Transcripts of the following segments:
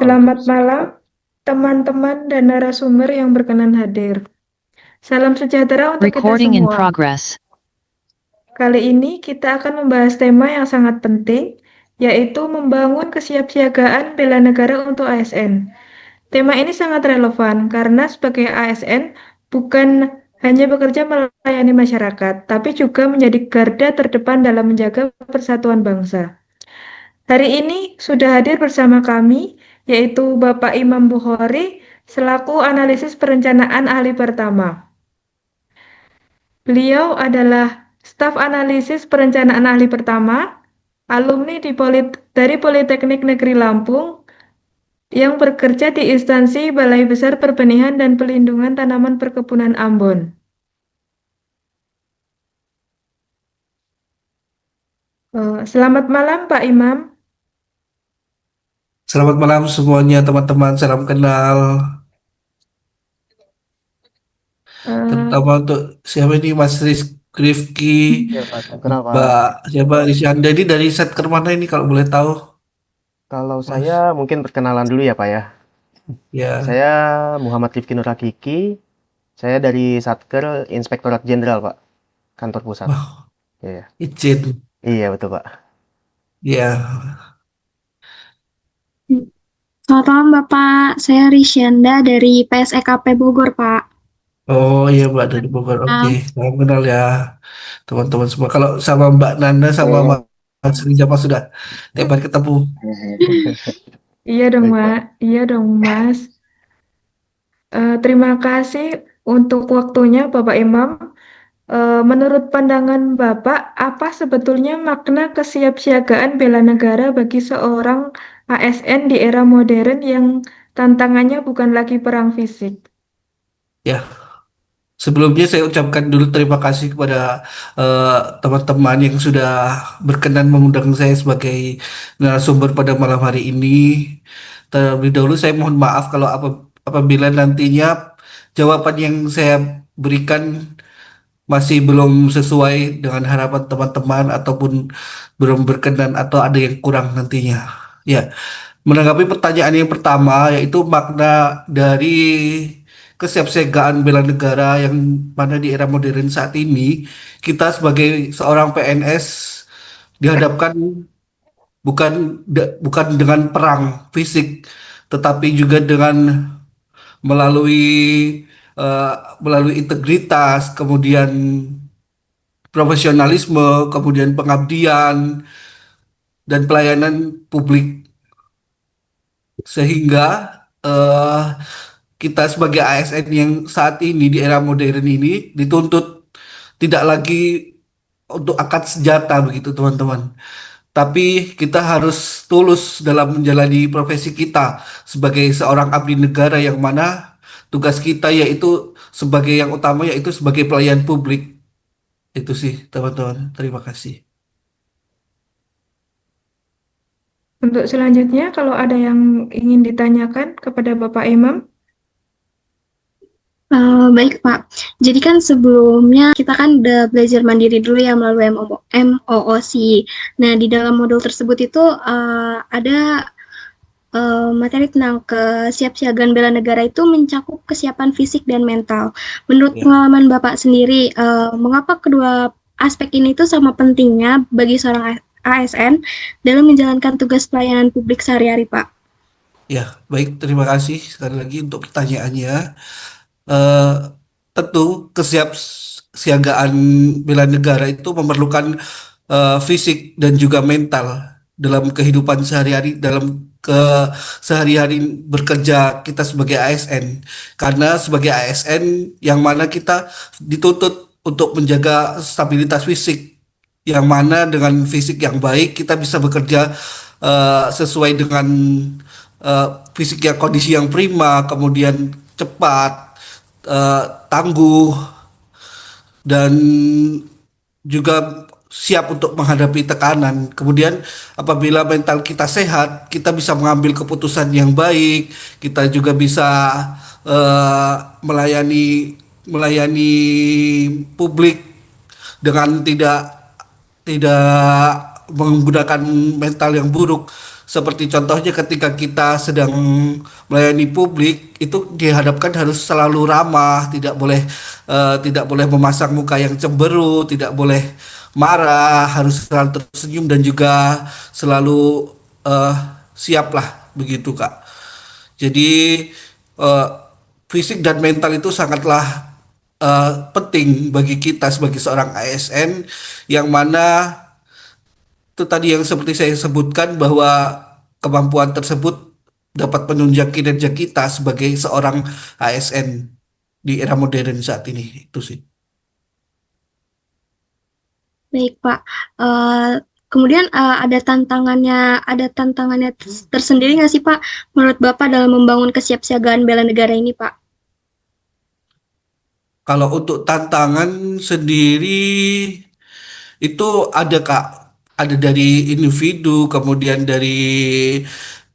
Selamat malam, teman-teman dan narasumber yang berkenan hadir. Salam sejahtera untuk kita Recording in semua. progress. Kali ini kita akan membahas tema yang sangat penting, yaitu membangun kesiapsiagaan bela negara untuk ASN. Tema ini sangat relevan karena sebagai ASN bukan hanya bekerja melayani masyarakat, tapi juga menjadi garda terdepan dalam menjaga persatuan bangsa. Hari ini sudah hadir bersama kami, yaitu Bapak Imam Bukhari, selaku analisis perencanaan ahli pertama. Beliau adalah staf analisis perencanaan ahli pertama, alumni dari Politeknik Negeri Lampung, yang bekerja di instansi Balai Besar Perbenihan dan Pelindungan Tanaman Perkebunan Ambon. Selamat malam, Pak Imam. Selamat malam semuanya teman-teman, salam kenal. Eh, Terutama untuk siapa ini Mas Rifki, Iya Pak, kenal Pak. Mbak siapa Risyanda ini dari Satker mana ini kalau boleh tahu, Kalau saya Mas? mungkin perkenalan dulu ya Pak ya. Ya, Saya Muhammad Rifki Nur Hakiki. Saya dari Satker Inspektorat Jenderal Pak, kantor pusat. wah, Iya, izin. iya betul Pak. Ya, Selamat malam Bapak, saya Risyanda dari PSEKP Bogor Pak. oh iya Mbak dari Bogor, oke. Malam. Salam kenal ya teman-teman semua. Kalau sama Mbak Nanda sama Mas Rijama sudah tiap hari ketemu. iya dong, Baik Mak. Pak. Iya dong, Mas. Terima kasih untuk waktunya, Bapak Imam. Menurut pandangan Bapak, apa sebetulnya makna kesiapsiagaan bela negara bagi seorang ASN di era modern yang tantangannya bukan lagi perang fisik? Ya, sebelumnya saya ucapkan dulu terima kasih kepada eh, teman-teman yang sudah berkenan mengundang saya sebagai narasumber pada malam hari ini. Terlebih dahulu saya mohon maaf kalau apabila nantinya jawaban yang saya berikan masih belum sesuai dengan harapan teman-teman ataupun belum berkenan atau ada yang kurang nantinya. Ya, menanggapi pertanyaan yang pertama yaitu makna dari kesiapsiagaan bela negara yang mana di era modern saat ini kita sebagai seorang PNS dihadapkan bukan dengan perang fisik tetapi juga dengan melalui eh, melalui integritas, kemudian profesionalisme, kemudian pengabdian dan pelayanan publik sehingga eh, kita sebagai ASN yang saat ini di era modern ini dituntut tidak lagi untuk angkat senjata begitu teman-teman. Tapi kita harus tulus dalam menjalani profesi kita sebagai seorang abdi negara yang mana tugas kita yaitu sebagai yang utama yaitu sebagai pelayan publik. Itu sih teman-teman. Terima kasih. Untuk selanjutnya, kalau ada yang ingin ditanyakan kepada Bapak Imam, Baik Pak, jadi kan sebelumnya kita kan udah belajar mandiri dulu ya melalui MOOC. Nah di dalam modul tersebut itu ada materi tentang kesiapsiagaan bela negara itu mencakup kesiapan fisik dan mental. Menurut Ya. pengalaman Bapak sendiri, mengapa kedua aspek ini tuh sama pentingnya bagi seorang ASN dalam menjalankan tugas pelayanan publik sehari-hari, Pak? Ya, baik, terima kasih sekali lagi untuk pertanyaannya. Eh, Tentu kesiapsiagaan bela negara itu memerlukan fisik dan juga mental dalam kehidupan sehari-hari, dalam sehari-hari bekerja kita sebagai ASN. Karena sebagai ASN yang mana kita dituntut untuk menjaga stabilitas fisik, yang mana dengan fisik yang baik kita bisa bekerja sesuai dengan eh, fisik yang kondisi yang prima, kemudian cepat, tangguh, dan juga siap untuk menghadapi tekanan. Kemudian apabila mental kita sehat, kita bisa mengambil keputusan yang baik, kita juga bisa eh, melayani melayani publik dengan tidak tidak menggunakan mental yang buruk Seperti contohnya ketika kita sedang melayani publik itu dihadapkan harus selalu ramah, tidak boleh memasang muka yang cemberut, tidak boleh marah, harus selalu tersenyum dan juga selalu eh, siap lah begitu Kak. Jadi eh, fisik dan mental itu sangatlah penting bagi kita sebagai seorang ASN yang mana itu tadi yang seperti saya sebutkan bahwa kemampuan tersebut dapat menunjang kinerja kita sebagai seorang ASN di era modern saat ini. Itu sih. Baik, Pak. Kemudian ada tantangannya tersendiri nggak sih, Pak, menurut Bapak dalam membangun kesiapsiagaan bela negara ini, Pak? Kalau untuk tantangan sendiri itu ada Kak, ada dari individu, kemudian dari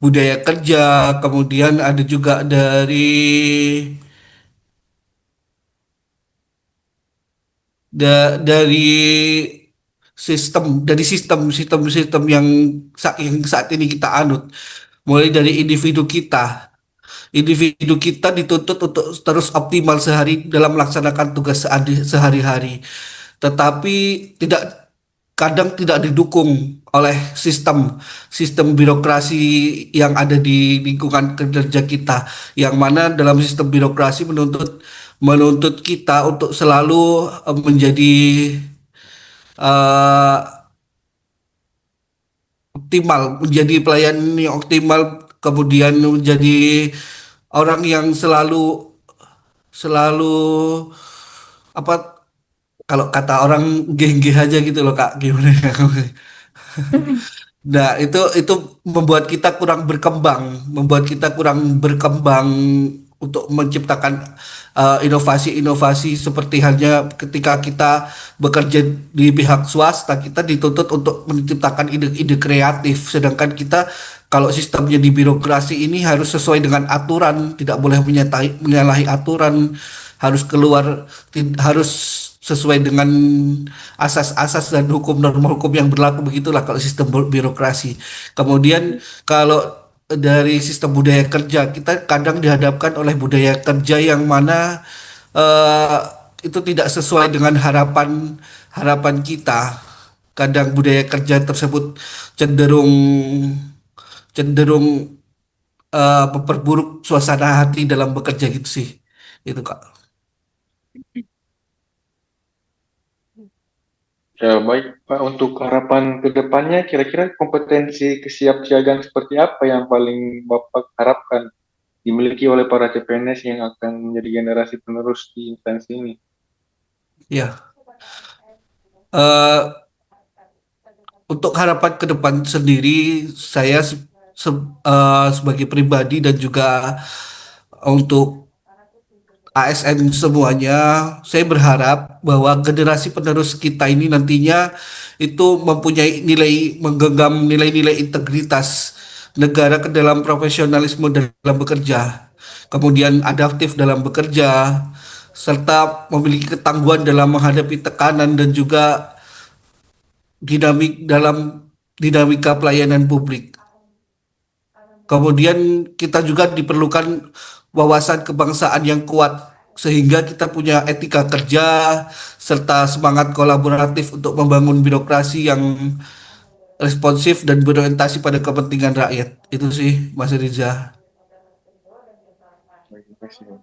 budaya kerja, kemudian ada juga dari sistem yang yang saat ini kita anut, mulai dari individu kita dituntut untuk terus optimal dalam melaksanakan tugas sehari-hari, tetapi kadang tidak didukung oleh sistem birokrasi yang ada di lingkungan kerja kita, yang mana dalam sistem birokrasi menuntut kita untuk selalu menjadi eh, menjadi pelayan yang optimal, kemudian menjadi orang yang selalu selalu apa, kalau kata orang geng-geng aja gitu loh Kak, gimana ya? Nah, itu membuat kita kurang berkembang untuk menciptakan inovasi-inovasi seperti halnya ketika kita bekerja di pihak swasta, kita dituntut untuk menciptakan ide-ide kreatif, sedangkan kita kalau sistemnya di birokrasi ini harus sesuai dengan aturan, tidak boleh menyalahi aturan, harus harus sesuai dengan asas-asas dan hukum norma hukum yang berlaku, begitulah kalau sistem birokrasi. Kemudian kalau dari sistem budaya kerja, kita kadang dihadapkan oleh budaya kerja yang mana eh, itu tidak sesuai dengan harapan harapan kita. Kadang budaya kerja tersebut cenderung cenderung memperburuk suasana hati dalam bekerja gitu sih. Itu Kak. Ya, baik Pak, untuk harapan ke depannya kira-kira kompetensi kesiapsiagaan seperti apa yang paling Bapak harapkan dimiliki oleh para CPNS yang akan menjadi generasi penerus di instansi ini? Ya, eh, untuk harapan ke depan sendiri, saya sebagai pribadi dan juga untuk ASN semuanya, saya berharap bahwa generasi penerus kita ini nantinya itu menggenggam nilai-nilai integritas negara ke dalam profesionalisme dalam bekerja, kemudian adaptif dalam bekerja, serta memiliki ketangguhan dalam menghadapi tekanan dan juga dinamika pelayanan publik. Kemudian kita juga diperlukan wawasan kebangsaan yang kuat sehingga kita punya etika kerja serta semangat kolaboratif untuk membangun birokrasi yang responsif dan berorientasi pada kepentingan rakyat. Itu sih Mas Riza. Baik, terima kasih, Pak.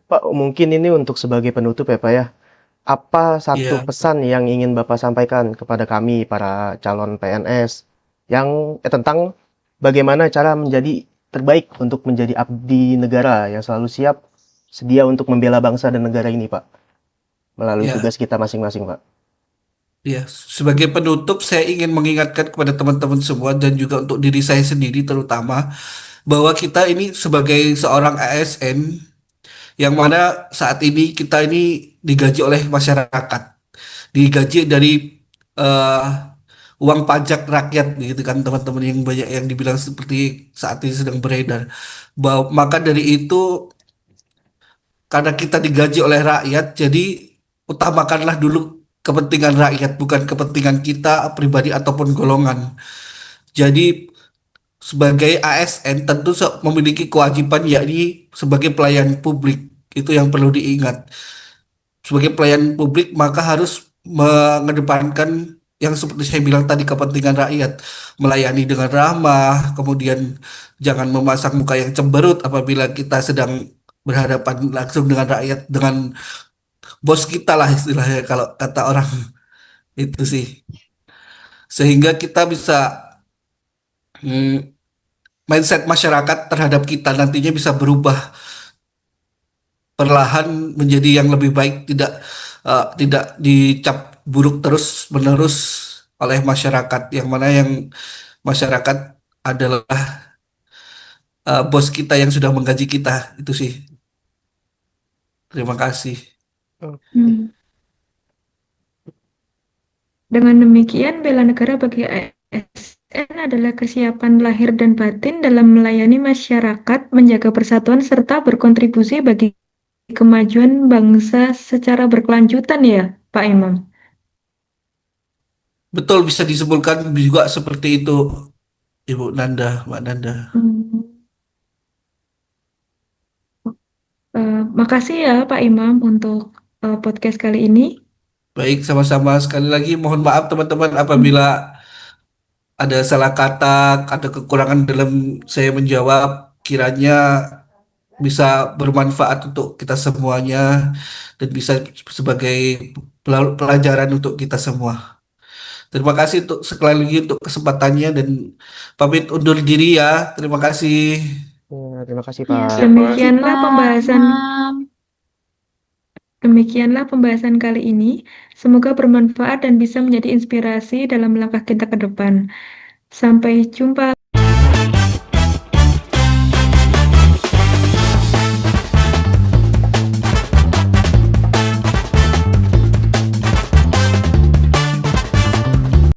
Pak, mungkin ini untuk sebagai penutup ya Pak ya. Apa satu Iya, pesan yang ingin Bapak sampaikan kepada kami para calon PNS tentang bagaimana cara menjadi terbaik untuk menjadi abdi negara yang selalu siap sedia untuk membela bangsa dan negara ini Pak melalui iya, tugas kita masing-masing Pak. iya. Sebagai penutup, saya ingin mengingatkan kepada teman-teman semua dan juga untuk diri saya sendiri terutama bahwa kita ini sebagai seorang ASN yang mana saat ini kita ini digaji oleh masyarakat, digaji dari eh, uang pajak rakyat gitu kan teman-teman, yang banyak yang dibilang seperti saat ini sedang beredar. Bahwa, maka dari itu karena kita digaji oleh rakyat, jadi utamakanlah dulu kepentingan rakyat, bukan kepentingan kita pribadi ataupun golongan. Jadi sebagai ASN tentu memiliki kewajiban yakni sebagai pelayan publik. Itu yang perlu diingat. Sebagai pelayan publik maka harus mengedepankan yang seperti saya bilang tadi, kepentingan rakyat, melayani dengan ramah, kemudian jangan memasang muka yang cemberut apabila kita sedang berhadapan langsung dengan rakyat, dengan bos kita lah istilahnya kalau kata orang itu sih. Sehingga kita bisa hmm, mindset masyarakat terhadap kita nantinya bisa berubah perlahan menjadi yang lebih baik, tidak dicap buruk terus menerus oleh masyarakat, yang mana yang masyarakat adalah bos kita yang sudah menggaji kita. Itu sih. Terima kasih. Oke. Hmm. Dengan demikian, bela negara bagi ASN adalah kesiapan lahir dan batin dalam melayani masyarakat, menjaga persatuan, serta berkontribusi bagi kemajuan bangsa secara berkelanjutan ya, Pak Imam. Betul, bisa disimpulkan juga seperti itu, Ibu Nanda, Mbak Nanda. Makasih ya Pak Imam untuk podcast kali ini. Baik, sama-sama. Sekali lagi mohon maaf teman-teman apabila ada salah kata, ada kekurangan dalam saya menjawab. Kiranya bisa bermanfaat untuk kita semuanya dan bisa sebagai pelajaran untuk kita semua. Terima kasih untuk sekali lagi untuk kesempatannya dan pamit undur diri ya. Terima kasih. Ya, terima kasih, Ya, Pak. Demikianlah Pak pembahasan Imam. Demikianlah pembahasan kali ini. Semoga bermanfaat dan bisa menjadi inspirasi dalam langkah kita ke depan. Sampai jumpa.